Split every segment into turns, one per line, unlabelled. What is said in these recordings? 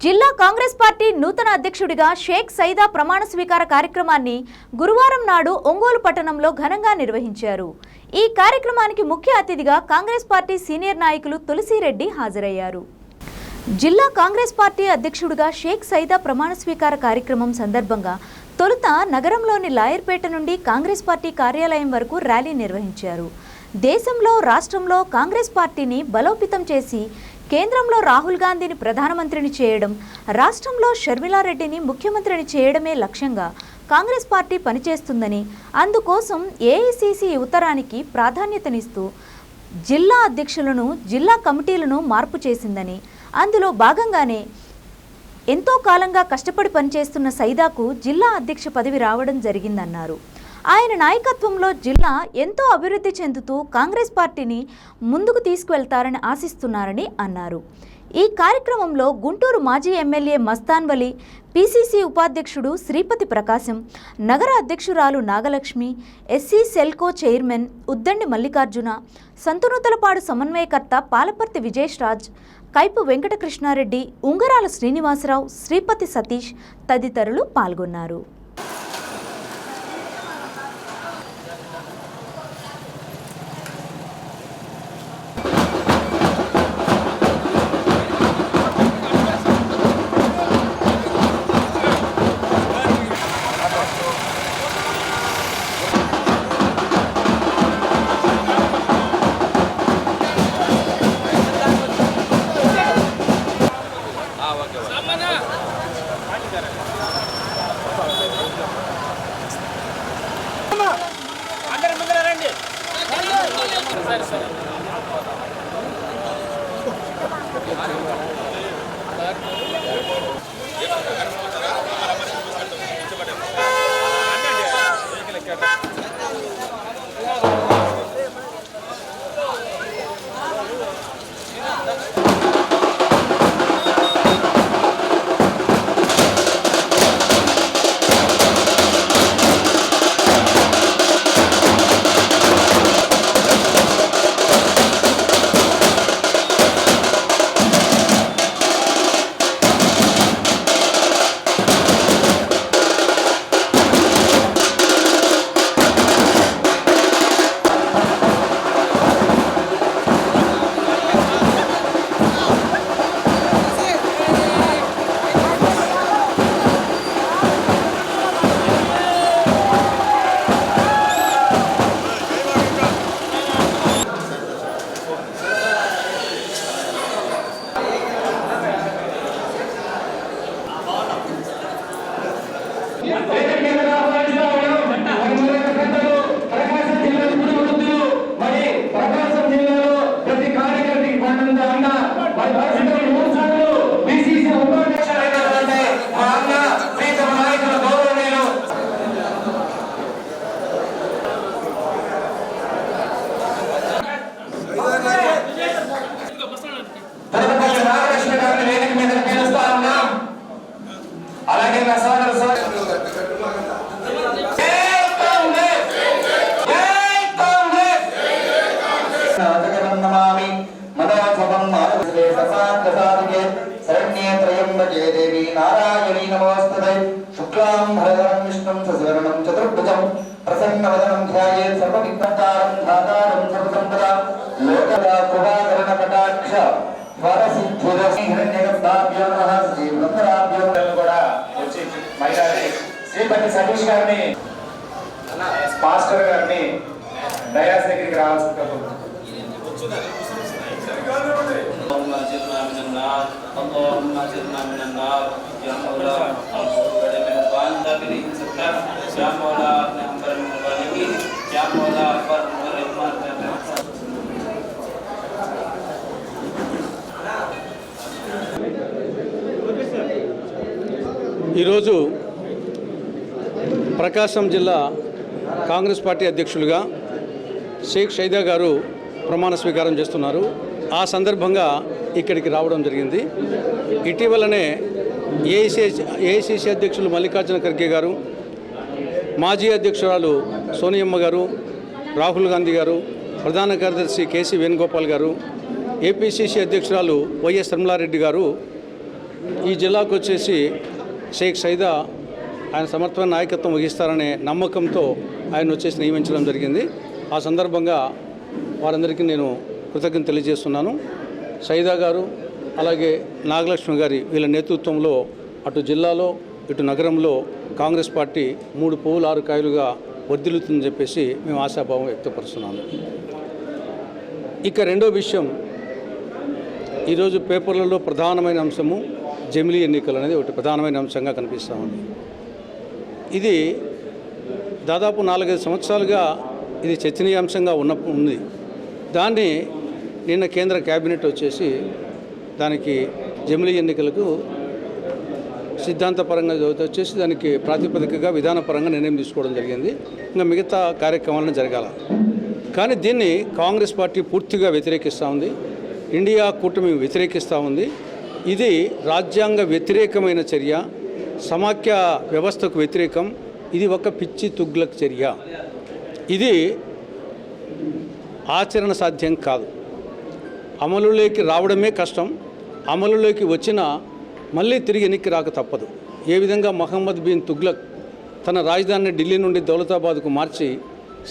జిల్లా కాంగ్రెస్ పార్టీ నూతన అధ్యక్షుడిగా షేక్ సైదా ప్రమాణ స్వీకార కార్యక్రమాన్ని గురువారం నాడు ఒంగోలు పట్టణంలో ఘనంగా నిర్వహించారు. ఈ కార్యక్రమానికి ముఖ్య అతిథిగా కాంగ్రెస్ పార్టీ సీనియర్ నాయకులు తులసిరెడ్డి హాజరయ్యారు. జిల్లా కాంగ్రెస్ పార్టీ అధ్యక్షుడిగా షేక్ సైదా ప్రమాణ స్వీకార కార్యక్రమం సందర్భంగా తొలుత నగరంలోని లాయర్పేట నుండి కాంగ్రెస్ పార్టీ కార్యాలయం వరకు ర్యాలీ నిర్వహించారు. దేశంలో రాష్ట్రంలో కాంగ్రెస్ పార్టీని బలోపేతం చేసి కేంద్రంలో రాహుల్ గాంధీని ప్రధానమంత్రిని చేయడం, రాష్ట్రంలో షర్మిలారెడ్డిని ముఖ్యమంత్రిని చేయడమే లక్ష్యంగా కాంగ్రెస్ పార్టీ పనిచేస్తుందని, అందుకోసం ఏఐసిసి ఉత్తరానికి ప్రాధాన్యతనిస్తూ జిల్లా అధ్యక్షులను, జిల్లా కమిటీలను మార్పు చేసిందని, అందులో భాగంగానే ఎంతో కాలంగా కష్టపడి పనిచేస్తున్న సైదాకు జిల్లా అధ్యక్ష పదవి రావడం జరిగిందన్నారు. ఆయన నాయకత్వంలో జిల్లా ఎంతో అభివృద్ధి చెందుతూ కాంగ్రెస్ పార్టీని ముందుకు తీసుకువెళ్తారని ఆశిస్తున్నారని అన్నారు. ఈ కార్యక్రమంలో గుంటూరు మాజీ ఎమ్మెల్యే మస్తాన్ వలి, పిసిసి ఉపాధ్యక్షుడు శ్రీపతి ప్రకాశం, నగర అధ్యక్షురాలు నాగలక్ష్మి, ఎస్సీ సెల్కో చైర్మన్ ఉద్దండి మల్లికార్జున, సంతునూతలపాడు సమన్వయకర్త పాలపర్తి విజేష్ రాజ్, కైపు వెంకటకృష్ణారెడ్డి, ఉంగరాల శ్రీనివాసరావు, శ్రీపతి సతీష్ తదితరులు పాల్గొన్నారు.
శ్రీపతి సతీష్ గారిని, పాస్టర్ గారిని డయాస్ దగ్గరికి రావాల్సిందిగా
ఈరోజు ప్రకాశం జిల్లా కాంగ్రెస్ పార్టీ అధ్యక్షులుగా షేక్ సైదా గారు ప్రమాణ స్వీకారం చేస్తున్నారు. ఆ సందర్భంగా ఇక్కడికి రావడం జరిగింది. ఇటీవలనే ఏఐసిసి అధ్యక్షులు మల్లికార్జున ఖర్గే గారు, మాజీ అధ్యక్షురాలు సోనియమ్మ గారు, రాహుల్ గాంధీ గారు, ప్రధాన కార్యదర్శి కేసీ వేణుగోపాల్ గారు, ఏపీసీసీ అధ్యక్షురాలు వైఎస్ షర్మిలారెడ్డి గారు ఈ జిల్లాకు వచ్చేసి షేక్ సైదా ఆయన సమర్థమైన నాయకత్వం వహిస్తారనే నమ్మకంతో ఆయన వచ్చేసి నియమించడం జరిగింది. ఆ సందర్భంగా వారందరికీ నేను కృతజ్ఞత తెలియజేస్తున్నాను. సైదా గారు అలాగే నాగలక్ష్మి గారి వీళ్ళ నేతృత్వంలో అటు జిల్లాలో ఇటు నగరంలో కాంగ్రెస్ పార్టీ 3 పువ్వులు 6 కాయలుగా వర్ధిల్లుతుందని చెప్పేసి మేము ఆశాభావం వ్యక్తపరుస్తున్నాము. ఇక రెండో విషయం, ఈరోజు పేపర్లలో ప్రధానమైన అంశము జమిలీ ఎన్నికలు అనేది ఒకటి ప్రధానమైన అంశంగా కనిపిస్తూ ఉంది. ఇది దాదాపు 4-5 సంవత్సరాలుగా ఇది చర్చనీయాంశంగా ఉంది. దాన్ని నిన్న కేంద్ర కేబినెట్ వచ్చేసి దానికి జమిలీ ఎన్నికలకు సిద్ధాంతపరంగా వచ్చేసి దానికి ప్రాతిపదికగా విధానపరంగా నిర్ణయం తీసుకోవడం జరిగింది. ఇంకా మిగతా కార్యక్రమాలను జరగాల. కానీ దీన్ని కాంగ్రెస్ పార్టీ పూర్తిగా వ్యతిరేకిస్తూ ఉంది. ఇండియా కూటమి వ్యతిరేకిస్తూ ఉంది. ఇది రాజ్యాంగ వ్యతిరేకమైన చర్య, సమాఖ్య వ్యవస్థకు వ్యతిరేకం. ఇది ఒక పిచ్చి తుగ్లక్ చర్య. ఇది ఆచరణ సాధ్యం కాదు. అమలులోకి రావడమే కష్టం. అమలులోకి వచ్చినా మళ్ళీ తిరిగి ఎన్నిక రాక తప్పదు. ఏ విధంగా మహమ్మద్ బిన్ తుగ్లక్ తన రాజధానిని ఢిల్లీ నుండి దౌలతాబాద్కు మార్చి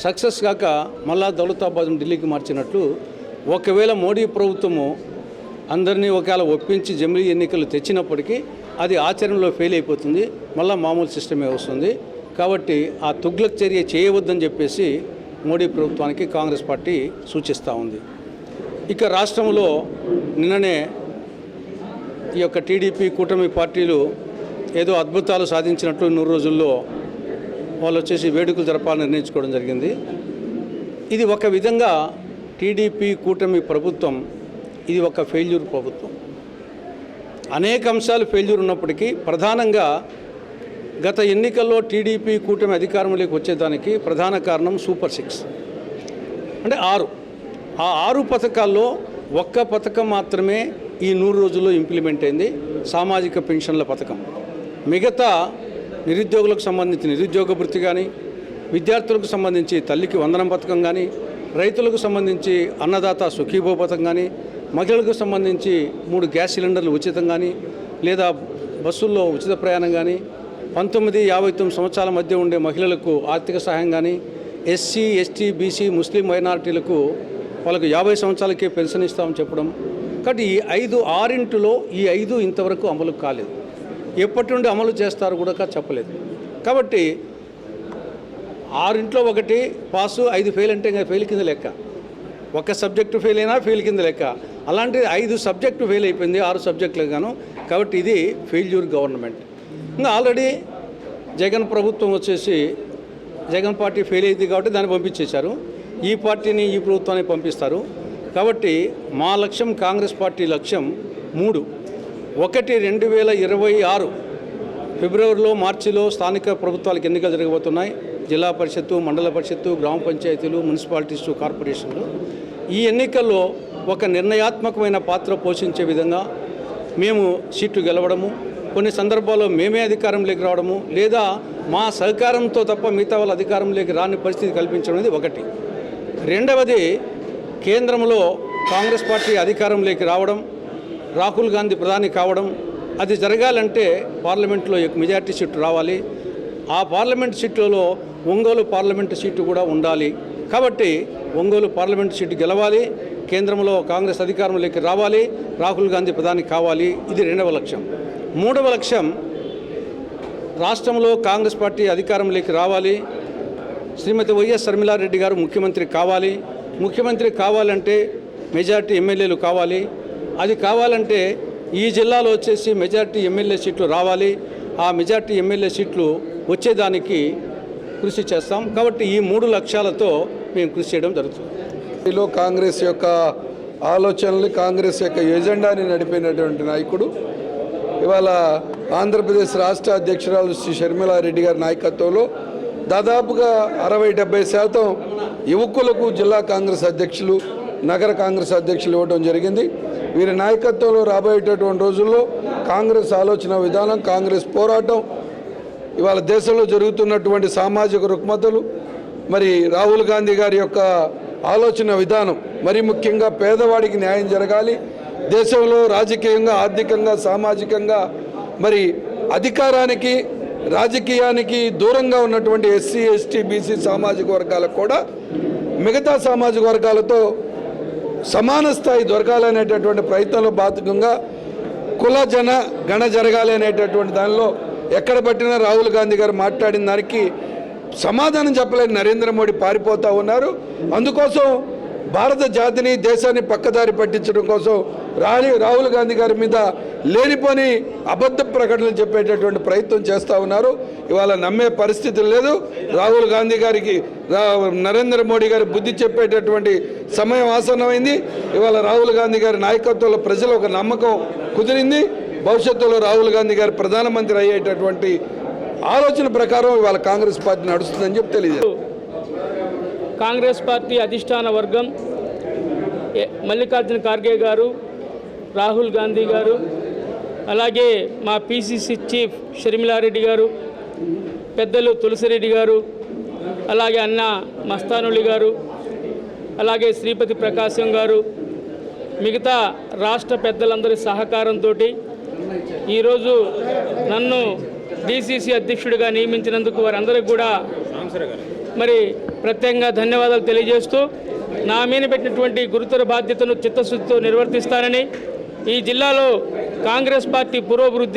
సక్సెస్ కాక మళ్ళా దౌలతాబాద్ను ఢిల్లీకి మార్చినట్లు ఒకవేళ మోడీ ప్రభుత్వము అందరినీ ఒకవేళ ఒప్పించి జమిలీ ఎన్నికలు తెచ్చినప్పటికీ అది ఆచరణలో ఫెయిల్ అయిపోతుంది. మళ్ళీ మామూలు సిస్టమే వస్తుంది. కాబట్టి ఆ తుగ్లక్ చర్య చేయవద్దని చెప్పేసి మోడీ ప్రభుత్వానికి కాంగ్రెస్ పార్టీ సూచిస్తూ ఉంది. ఇక రాష్ట్రంలో నిన్ననే ఈ యొక్క టీడీపీ కూటమి పార్టీలు ఏదో అద్భుతాలు సాధించినట్లు 100 రోజుల్లో వాళ్ళు వచ్చేసి వేడుకలు జరపాలని నిర్ణయించుకోవడం జరిగింది. ఇది ఒక విధంగా టీడీపీ కూటమి ప్రభుత్వం ఇది ఒక ఫెయిల్యూర్ ప్రభుత్వం. అనేక అంశాలు ఫెయిల్యూర్ ఉన్నప్పటికీ ప్రధానంగా గత ఎన్నికల్లో టీడీపీ కూటమి అధికారంలోకి వచ్చేదానికి ప్రధాన కారణం సూపర్ 6 అంటే 6. ఆ 6 పథకాల్లో ఒక్క పథకం మాత్రమే ఈ 100 రోజుల్లో ఇంప్లిమెంట్ అయింది, సామాజిక పెన్షన్ల పథకం. మిగతా నిరుద్యోగులకు సంబంధించి నిరుద్యోగ భృతి కానీ, విద్యార్థులకు సంబంధించి తల్లికి వందనం పథకం కానీ, రైతులకు సంబంధించి అన్నదాత సుఖీభో పథకం కానీ, మహిళలకు సంబంధించి 3 గ్యాస్ సిలిండర్లు ఉచితం కానీ, లేదా బస్సుల్లో ఉచిత ప్రయాణం కానీ, 19-59 సంవత్సరాల మధ్య ఉండే మహిళలకు ఆర్థిక సహాయం కానీ, ఎస్సీ ఎస్టీ బీసీ ముస్లిం మైనారిటీలకు వాళ్ళకు 50 సంవత్సరాలకే పెన్షన్ ఇస్తామని చెప్పడం. కాబట్టి ఈ 6 ఈ 5 ఇంతవరకు అమలు కాలేదు. ఎప్పటి నుండి అమలు చేస్తారు కూడా చెప్పలేదు. కాబట్టి 6 ఒకటి పాసు 5 ఫెయిల్ అంటే ఇంకా ఫెయిల్ కింద లెక్క. ఒక సబ్జెక్టు ఫెయిల్ అయినా ఫెయిల్ కింద లెక్క. అలాంటి 5 సబ్జెక్టు ఫెయిల్ అయిపోయింది 6 సబ్జెక్టులు గాను. కాబట్టి ఇది ఫెయిల్యూర్ గవర్నమెంట్. ఇంకా ఆల్రెడీ జగన్ ప్రభుత్వం వచ్చేసి జగన్ పార్టీ ఫెయిల్ అయింది కాబట్టి దాన్ని పంపించేశారు. ఈ పార్టీని ఈ ప్రభుత్వాన్ని పంపిస్తారు. కాబట్టి మా లక్ష్యం, కాంగ్రెస్ పార్టీ లక్ష్యం 3. 1 2026 ఫిబ్రవరిలో మార్చిలో స్థానిక ప్రభుత్వాలకు ఎన్నికలు జరగబోతున్నాయి. జిల్లా పరిషత్తు, మండల పరిషత్తు, గ్రామ పంచాయతీలు, మున్సిపాలిటీసు, కార్పొరేషన్లు. ఈ ఎన్నికల్లో ఒక నిర్ణయాత్మకమైన పాత్ర పోషించే విధంగా మేము సీట్లు గెలవడము, కొన్ని సందర్భాల్లో మేమే అధికారంలోకి రావడము, లేదా మా సహకారంతో తప్ప మిగతా వాళ్ళ అధికారంలోకి రాని పరిస్థితి కల్పించడం అనేది 1. రెండవది, కేంద్రంలో కాంగ్రెస్ పార్టీ అధికారంలోకి రావడం, రాహుల్ గాంధీ ప్రధాని కావడం. అది జరగాలంటే పార్లమెంట్లో మెజార్టీ సీట్లు రావాలి. ఆ పార్లమెంట్ సీట్లలో ఒంగోలు పార్లమెంటు సీటు కూడా ఉండాలి. కాబట్టి ఒంగోలు పార్లమెంటు సీటు గెలవాలి, కేంద్రంలో కాంగ్రెస్ అధికారంలోకి రావాలి, రాహుల్ గాంధీ ప్రధాని కావాలి. ఇది 2వ లక్ష్యం. 3వ లక్ష్యం, రాష్ట్రంలో కాంగ్రెస్ పార్టీ అధికారంలోకి రావాలి, శ్రీమతి వైఎస్ షర్మిలారెడ్డి గారు ముఖ్యమంత్రి కావాలి. ముఖ్యమంత్రి కావాలంటే మెజార్టీ ఎమ్మెల్యేలు కావాలి. అది కావాలంటే ఈ జిల్లాలో వచ్చేసి మెజార్టీ ఎమ్మెల్యే సీట్లు రావాలి. ఆ మెజార్టీ ఎమ్మెల్యే సీట్లు వచ్చేదానికి కృషి చేస్తాం. కాబట్టి ఈ 3 లక్ష్యాలతో మేము కృషి చేయడం జరుగుతుంది.
ఈలో కాంగ్రెస్ యొక్క ఆలోచనలు, కాంగ్రెస్ యొక్క ఎజెండాని నడిపినటువంటి నాయకుడు ఇవాళ ఆంధ్రప్రదేశ్ రాష్ట్ర అధ్యక్షురాలు శ్రీ షర్మిలారెడ్డి గారి నాయకత్వంలో దాదాపుగా 60-70% యువకులకు జిల్లా కాంగ్రెస్ అధ్యక్షులు, నగర కాంగ్రెస్ అధ్యక్షులు ఇవ్వడం జరిగింది. వీరి నాయకత్వంలో రాబోయేటటువంటి రోజుల్లో కాంగ్రెస్ ఆలోచన విధానం, కాంగ్రెస్ పోరాటం, ఇవాళ దేశంలో జరుగుతున్నటువంటి సామాజిక రుగ్మతలు, మరి రాహుల్ గాంధీ గారి యొక్క ఆలోచన విధానం, మరి ముఖ్యంగా పేదవాడికి న్యాయం జరగాలి, దేశంలో రాజకీయంగా, ఆర్థికంగా, సామాజికంగా మరి అధికారానికి, రాజకీయానికి దూరంగా ఉన్నటువంటి ఎస్సీ, ఎస్టీ, బీసీ సామాజిక వర్గాలకు కూడా మిగతా సామాజిక వర్గాలతో సమాన స్థాయి దొరకాలనేటటువంటి ప్రయత్నంలో భాగంగా కుల జన గణ జరగాలి అనేటటువంటి దానిలో ఎక్కడ పట్టినా రాహుల్ గాంధీ గారు మాట్లాడిన దానికి సమాధానం చెప్పలేని నరేంద్ర మోడీ పారిపోతూ ఉన్నారు. అందుకోసం భారత జాతిని, దేశాన్ని పక్కదారి పట్టించడం కోసం రాహుల్ గాంధీ గారి మీద లేనిపోని అబద్ధ ప్రకటనలు చెప్పేటటువంటి ప్రయత్నం చేస్తూ ఉన్నారు. ఇవాళ నమ్మే పరిస్థితి లేదు. రాహుల్ గాంధీ గారికి నరేంద్ర మోడీ గారి బుద్ధి చెప్పేటటువంటి సమయం ఆసన్నమైంది. ఇవాళ రాహుల్ గాంధీ గారి నాయకత్వంలో ప్రజలు ఒక నమ్మకం కుదిరింది. భవిష్యత్తులో రాహుల్ గాంధీ గారు ప్రధానమంత్రి అయ్యేటటువంటి ఆలోచన ప్రకారం ఇవాళ కాంగ్రెస్ పార్టీ నడుస్తుందని చెప్పి తెలియదు.
కాంగ్రెస్ పార్టీ అధిష్టాన వర్గం మల్లికార్జున ఖార్గే గారు, రాహుల్ గాంధీ గారు, అలాగే మా పిసిసి చీఫ్ షర్మిలారెడ్డి గారు, పెద్దలు తులసిరెడ్డి గారు, అలాగే అన్న మస్తానులి గారు, అలాగే శ్రీపతి ప్రకాశం గారు, మిగతా రాష్ట్ర పెద్దలందరి సహకారంతో ఈరోజు నన్ను డిసిసి అధ్యక్షుడిగా నియమించినందుకు వారందరికీ కూడా మరి ప్రత్యేకంగా ధన్యవాదాలు తెలియజేస్తూ నా మీద పెట్టినటువంటి గురుతర బాధ్యతను చిత్తశుద్ధితో నిర్వర్తిస్తానని, ఈ జిల్లాలో కాంగ్రెస్ పార్టీ పురోభివృద్ధి